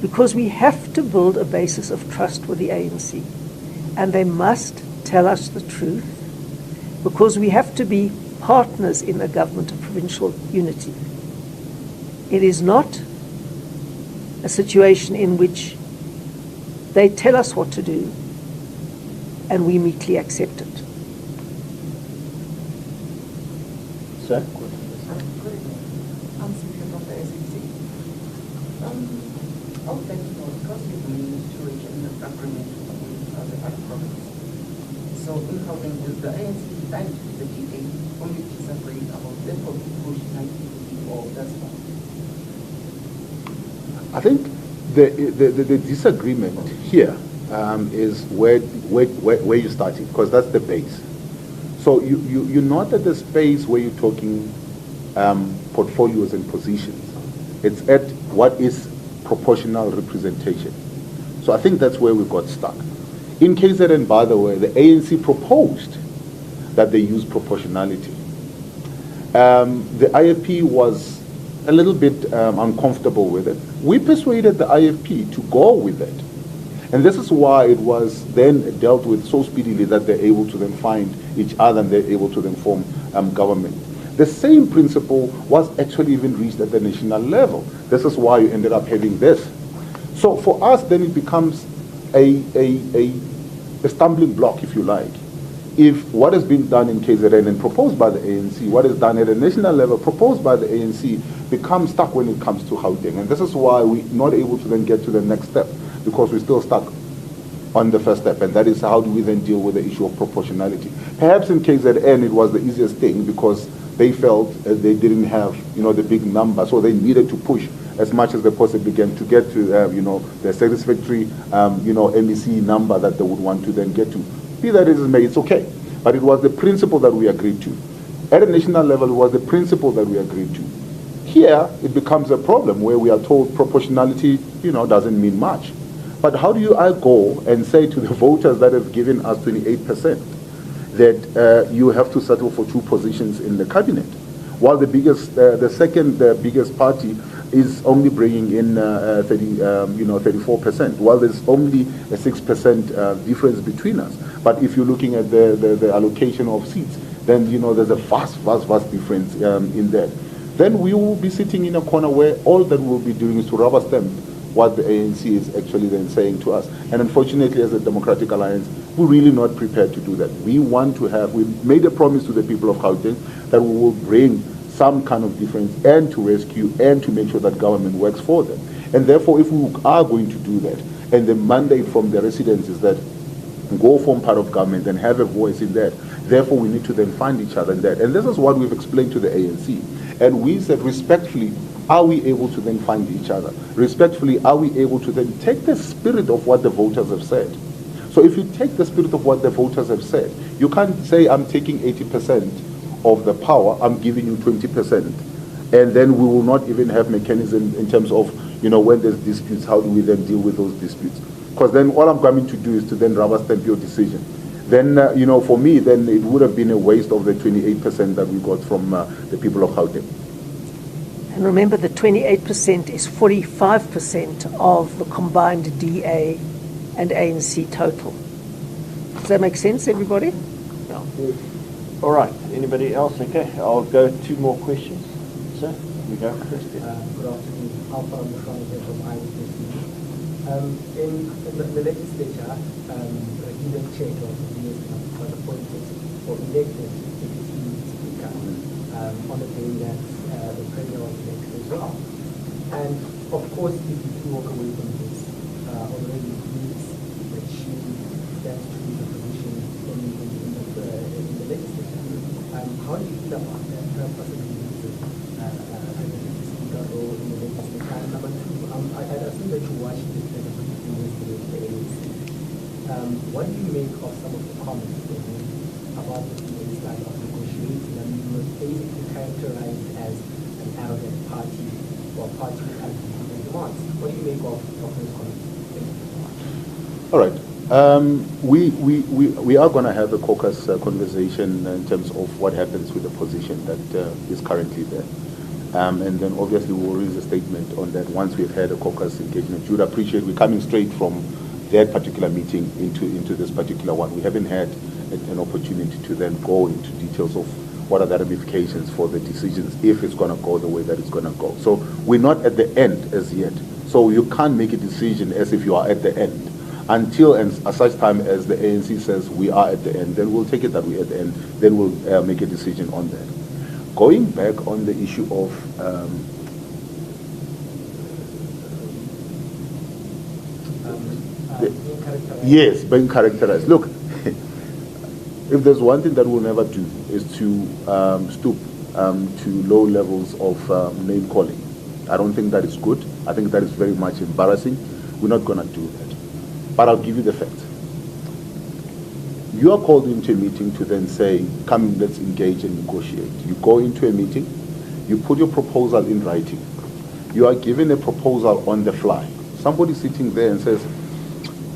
because we have to build a basis of trust with the ANC, and they must tell us the truth, because we have to be partners in a government of provincial unity. It is not a situation in which they tell us what to do and we meekly accept it. Sir? I'm speaking from the SEC. I would like to know, because you've managed to reach an agreement with the other provinces. So in Gauteng, will the ANC and the DA only disagree about the proportionality or that's all? I think the disagreement here is where you started, because that's the base. So you're not at the space where you're talking portfolios and positions. It's at what is proportional representation. So I think that's where we got stuck. In KZN, by the way, the ANC proposed that they use proportionality. The IFP was a little bit uncomfortable with it. We persuaded the IFP to go with it. And this is why it was then dealt with so speedily that they're able to then find each other and they're able to then form government. The same principle was actually even reached at the national level. This is why you ended up having this. So for us, then it becomes a stumbling block, if you like. If what has been done in KZN and proposed by the ANC, what is done at a national level proposed by the ANC, becomes stuck when it comes to Gauteng. And this is why we're not able to then get to the next step, because we're still stuck on the first step, and that is how do we then deal with the issue of proportionality. Perhaps in KZN it was the easiest thing because they felt they didn't have the big number, so they needed to push as much as they possibly can to get to the satisfactory MEC number that they would want to then get to. Be that as it may, it's okay, but it was the principle that we agreed to. At a national level, it was the principle that we agreed to. Here, it becomes a problem where we are told proportionality, doesn't mean much. But how do I go and say to the voters that have given us 28% that you have to settle for 2 positions in the cabinet, while the second biggest party is only bringing in 34%, while there's only a 6% difference between us. But if you're looking at the allocation of seats, then there's a vast difference in that. Then we will be sitting in a corner where all that we'll be doing is to rubber stamp what the ANC is actually then saying to us. And unfortunately, as a Democratic Alliance, we're really not prepared to do that. We made a promise to the people of Gauteng that we will bring some kind of difference and to rescue and to make sure that government works for them. And therefore, if we are going to do that, and the mandate from the residents is that go form part of government and have a voice in that, therefore we need to then find each other in that. And this is what we've explained to the ANC. And we said respectfully, are we able to then find each other? Respectfully, are we able to then take the spirit of what the voters have said? So if you take the spirit of what the voters have said, you can't say I'm taking 80% of the power, I'm giving you 20%. And then we will not even have mechanism in terms of, when there's disputes, how do we then deal with those disputes? Because then all I'm coming to do is to then rubber stamp your decision. Then, for me, then it would have been a waste of the 28% that we got from the people of Gauteng. And remember, the 28% is 45% of the combined DA and ANC total. Does that make sense, everybody? Yeah. All right. Anybody else? Okay. I'll go 2 more questions. Sir, we go first. Good afternoon. Alpha Mushani from IWC. In the legislature, given check of was appointed or elected deputy speaker on the day that the premier was elected as well. And of course, if you do walk away from this, already means that she stands to the position in the legislature. How do you feel about that? Possibly losing as a deputy speaker role in the legislature. And number 2, I assume that you watched this yesterday with the ANC. What do you make of some of the comments they made about the DA's line of negotiating? I mean, it was basically characterized as an arrogant party or a party with unfulfilled demands. What do you make of those comments? All right. We are going to have a caucus conversation in terms of what happens with the position that is currently there. And then obviously we'll release a statement on that once we've had a caucus engagement. You'd appreciate we're coming straight from that particular meeting into this particular one. We haven't had an opportunity to then go into details of what are the ramifications for the decisions if it's going to go the way that it's going to go. So we're not at the end as yet. So you can't make a decision as if you are at the end until and at such time as the ANC says we are at the end. Then we'll take it that we're at the end. Then we'll make a decision on that. Going back on the issue of yes, being characterized. Look, if there's one thing that we'll never do is to stoop to low levels of name calling. I don't think that is good. I think that is very much embarrassing. We're not going to do that. But I'll give you the facts. You are called into a meeting to then say, come, let's engage and negotiate. You go into a meeting, you put your proposal in writing. You are given a proposal on the fly. Somebody sitting there and says,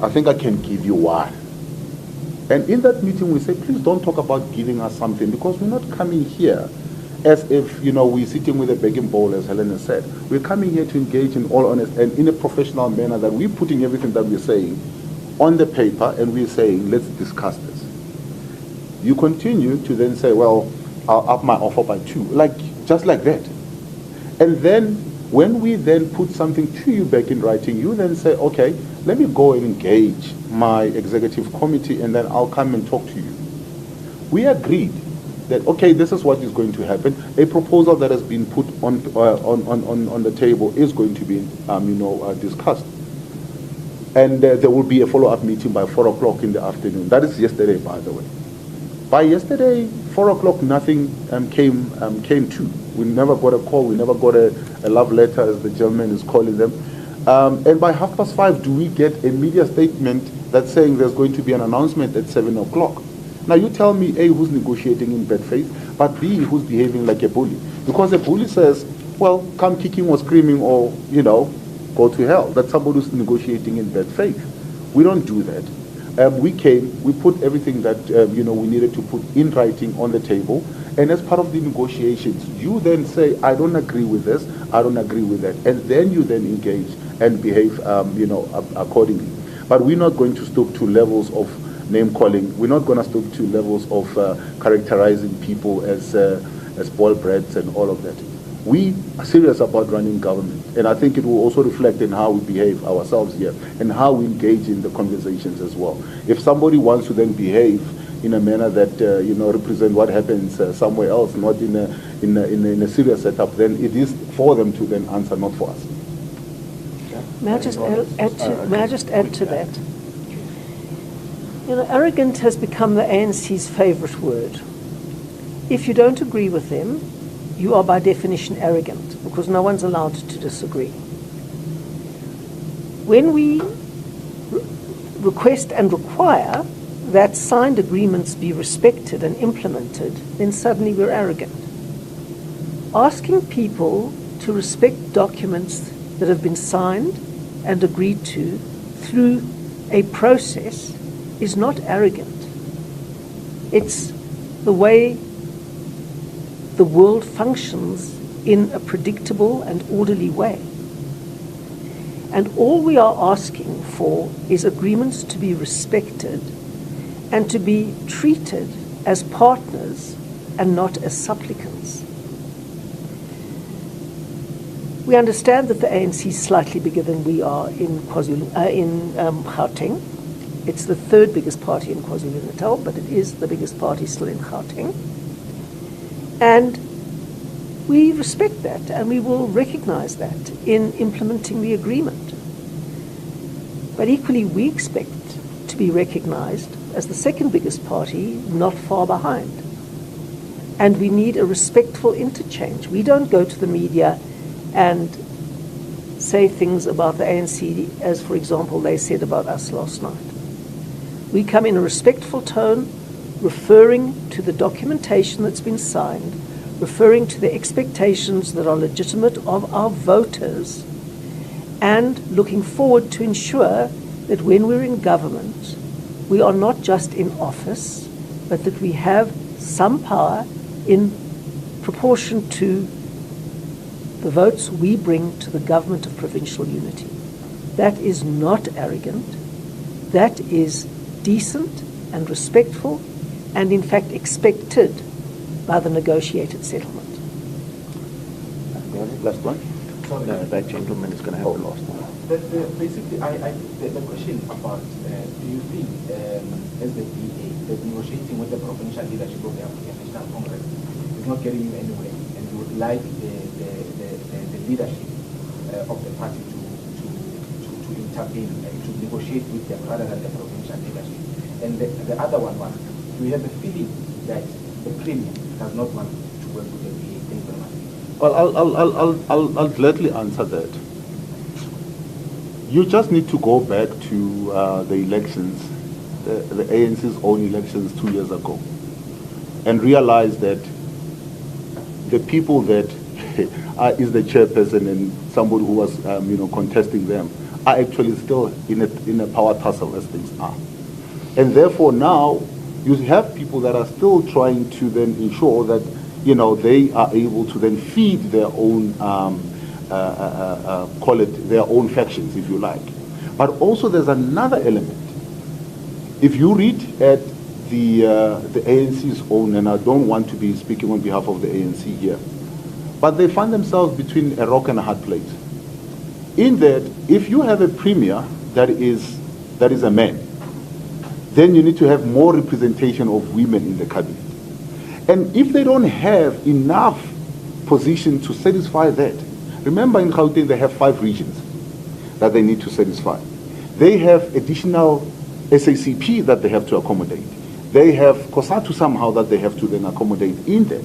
I think I can give you one. And in that meeting we say, please don't talk about giving us something, because we're not coming here as if, we're sitting with a begging bowl, as Helen has said. We're coming here to engage in all honesty and in a professional manner, that we're putting everything that we're saying on the paper and we're saying, let's discuss this. You continue to then say, well, I'll up my offer by 2, just like that. And then when we then put something to you back in writing, you then say, okay, let me go and engage my executive committee and then I'll come and talk to you. We agreed that, okay, this is what is going to happen. A proposal that has been put on the table is going to be, discussed. And there will be a follow-up meeting by 4 o'clock in the afternoon. That is yesterday, by the way. By yesterday, 4 o'clock, nothing came to. We never got a call. We never got a love letter, as the gentleman is calling them. And by 5:30, do we get a media statement that's saying there's going to be an announcement at 7 o'clock? Now you tell me, A, who's negotiating in bad faith, but B, who's behaving like a bully? Because a bully says, well, come kicking or screaming or, go to hell. That's somebody who's negotiating in bad faith. We don't do that. We came, we put everything that, we needed to put in writing on the table. And as part of the negotiations, you then say, I don't agree with this, I don't agree with that. And then you then engage and behave, accordingly. But we're not going to stoop to levels of name calling. We're not going to stoop to levels of characterizing people as spoiled brats and all of that. We are serious about running government, and I think it will also reflect in how we behave ourselves here and how we engage in the conversations as well. If somebody wants to then behave in a manner that represent what happens somewhere else, not in a serious setup, then it is for them to then answer, not for us. May I just add to that? Arrogant has become the ANC's favorite word. If you don't agree with them, you are by definition arrogant, because no one's allowed to disagree. When we request and require that signed agreements be respected and implemented, then suddenly we're arrogant. Asking people to respect documents that have been signed and agreed to through a process is not arrogant. It's the way the world functions in a predictable and orderly way. And all we are asking for is agreements to be respected and to be treated as partners and not as supplicants. We understand that the ANC is slightly bigger than we are in Gauteng. It's the third biggest party in KwaZulu-Natal, but it is the biggest party still in Gauteng. And we respect that, and we will recognize that in implementing the agreement. But equally, we expect to be recognized as the second biggest party, not far behind. And we need a respectful interchange. We don't go to the media and say things about the ANC as, for example, they said about us last night. We come in a respectful tone, referring to the documentation that's been signed, referring to the expectations that are legitimate of our voters, and looking forward to ensure that when we're in government, we are not just in office, but that we have some power in proportion to the votes we bring to the government of provincial unity. That is not arrogant. That is decent and respectful and in fact expected by the negotiated settlement. Last one? No, that gentleman is going to have the last one. Basically, the question about do you think as the DA that negotiating with the provincial leadership of the African National Congress is not getting you anywhere, and you would like the leadership of the party to intervene and to negotiate with them rather than the provincial leadership? And the other one was, do you have a feeling that the Premier does not want to work with the DA? Thank you very much. Well, I'll gladly answer that. You just need to go back to the elections, the ANC's own elections 2 years ago, and realize that the people that is the chairperson and somebody who was contesting them are actually still in a power tussle as things are. And therefore now you have people that are still trying to then ensure that they are able to then feed their own call it their own factions, if you like. But also there's another element. If you read at the ANC's own, and I don't want to be speaking on behalf of the ANC here, but they find themselves between a rock and a hard place. In that, if you have a premier that is a man, then you need to have more representation of women in the cabinet. And if they don't have enough position to satisfy that, remember in Gauteng they have 5 regions that they need to satisfy. They have additional SACP that they have to accommodate. They have COSATU somehow that they have to then accommodate in that.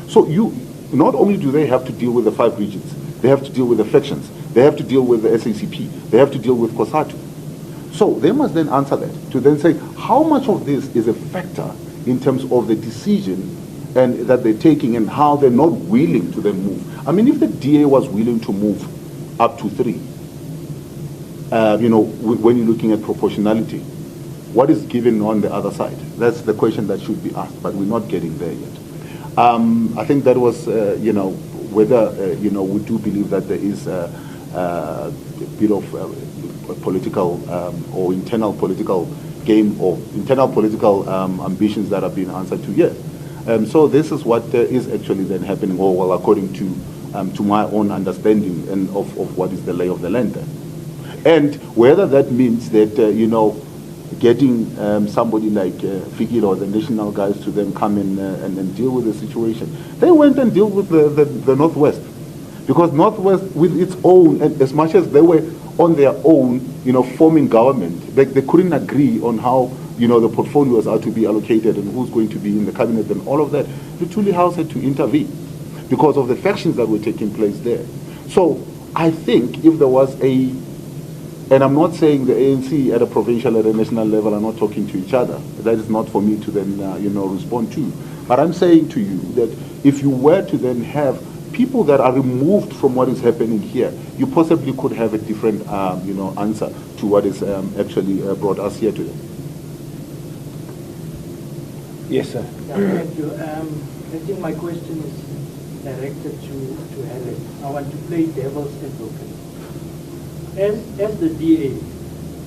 So not only do they have to deal with the 5 regions, they have to deal with the factions, they have to deal with the SACP, they have to deal with COSATU. So they must then answer that, to then say how much of this is a factor in terms of the decision and that they're taking and how they're not willing to then move. I mean, if the DA was willing to move up to 3, when you're looking at proportionality, what is given on the other side? That's the question that should be asked, but we're not getting there yet. I think that was, whether, we do believe that there is a bit of political or internal political game or internal political ambitions that have been answered to yes. So this is what is actually then happening, or well, according to my own understanding and of what is the lay of the land there. And whether that means that, getting somebody like Fikile or the national guys to then come in and deal with the situation. They went and dealt with the Northwest. Because Northwest, with its own, and as much as they were on their own, forming government, they couldn't agree on how, the portfolios are to be allocated and who's going to be in the cabinet and all of that. The Thuli House had to intervene because of the factions that were taking place there. So I think if there was and I'm not saying the ANC at a provincial, at a national level are not talking to each other. That is not for me to then, respond to. But I'm saying to you that if you were to then have people that are removed from what is happening here, you possibly could have a different, answer to what is actually brought us here today. Yes, sir. Yeah, thank you. I think my question is directed to Helen. I want to play devil's advocate. As the DA,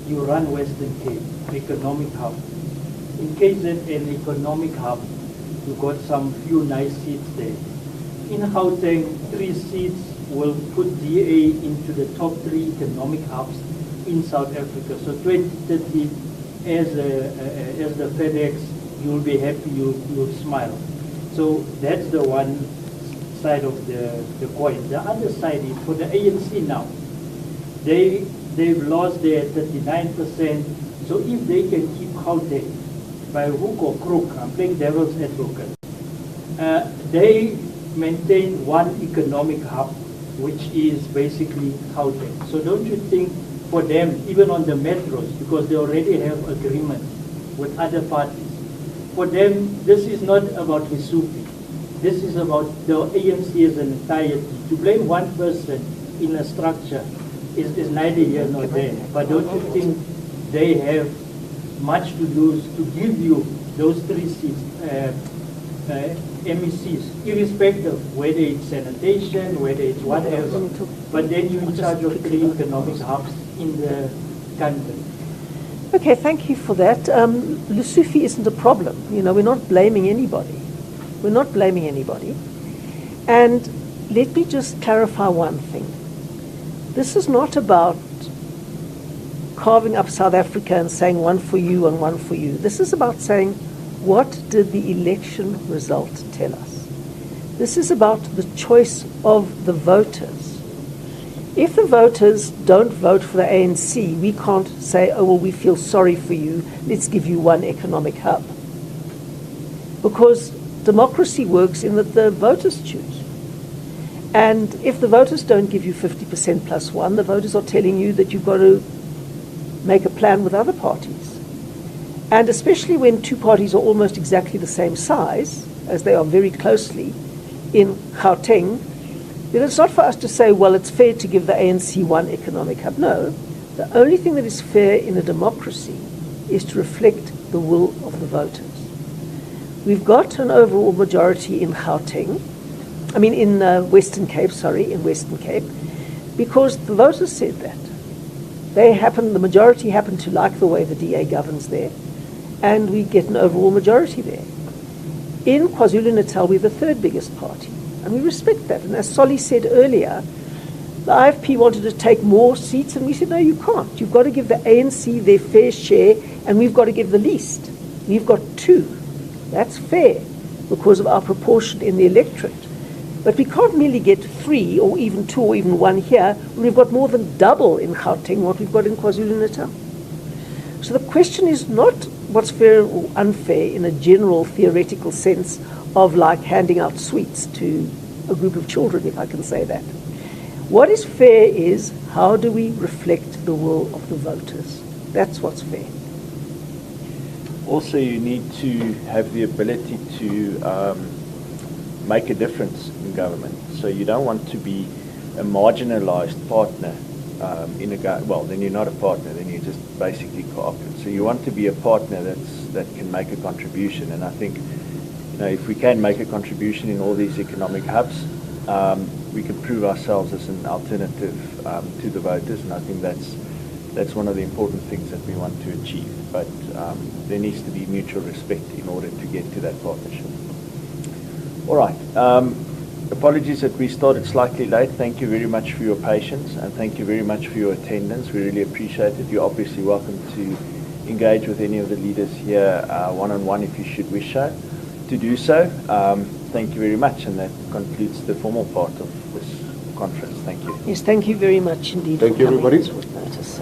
you run Western Cape, economic hub. In KZN, an economic hub, you got some few nice seats there. In Gauteng, 3 seats will put DA into the top 3 economic hubs in South Africa. So 2030, as the FedEx, you'll be happy, you'll smile. So that's the one side of the coin. The other side is for the ANC now. They've lost their 39%. So if they can keep Gauteng by hook or crook, I'm playing devil's advocate, they maintain one economic hub, which is basically Gauteng. So don't you think for them, even on the metros, because they already have agreement with other parties, for them, this is not about Lesotho. This is about the ANC as an entirety. To blame one person in a structure is neither here nor there. But don't you think they have much to lose to give you those 3 seats MECs, irrespective whether it's sanitation, whether it's whatever. But then you're in charge of 3 economic hubs in the country. Okay, thank you for that. Lesotho isn't a problem. You know, we're not blaming anybody. We're not blaming anybody. And let me just clarify one thing. This is not about carving up South Africa and saying one for you and one for you. This is about saying, what did the election result tell us? This is about the choice of the voters. If the voters don't vote for the ANC, we can't say, oh, well, we feel sorry for you, let's give you one economic hub. Because democracy works in that the voters choose. And if the voters don't give you 50% plus one, the voters are telling you that you've got to make a plan with other parties. And especially when 2 parties are almost exactly the same size, as they are very closely in Gauteng, then it's not for us to say, well, it's fair to give the ANC one economic hub. No, the only thing that is fair in a democracy is to reflect the will of the voters. We've got an overall majority in Gauteng, in Western Cape, because the voters said that. The majority happen to like the way the DA governs there, and we get an overall majority there. In KwaZulu-Natal, we're the 3rd biggest party, and we respect that. And as Solly said earlier, the IFP wanted to take more seats, and we said, no, you can't. You've got to give the ANC their fair share, and we've got to give the least. We've got 2. That's fair because of our proportion in the electorate. But we can't merely get 3 or even 2 or even 1 here when we've got more than double in Gauteng what we've got in KwaZulu-Natal. So the question is not what's fair or unfair in a general theoretical sense of like handing out sweets to a group of children, if I can say that. What is fair is how do we reflect the will of the voters? That's what's fair. Also, you need to have the ability to make a difference in government. So you don't want to be a marginalized partner then you're not a partner, then you're just basically co-opted. So you want to be a partner that can make a contribution. And I think, if we can make a contribution in all these economic hubs, we can prove ourselves as an alternative to the voters. And I think that's one of the important things that we want to achieve. But there needs to be mutual respect in order to get to that partnership. All right. Apologies that we started slightly late. Thank you very much for your patience, and thank you very much for your attendance. We really appreciate it. You're obviously welcome to engage with any of the leaders here one-on-one if you should wish to do so. Thank you very much, and that concludes the formal part of this conference. Thank you. Yes, thank you very much indeed. Thank you, everybody. Short notice.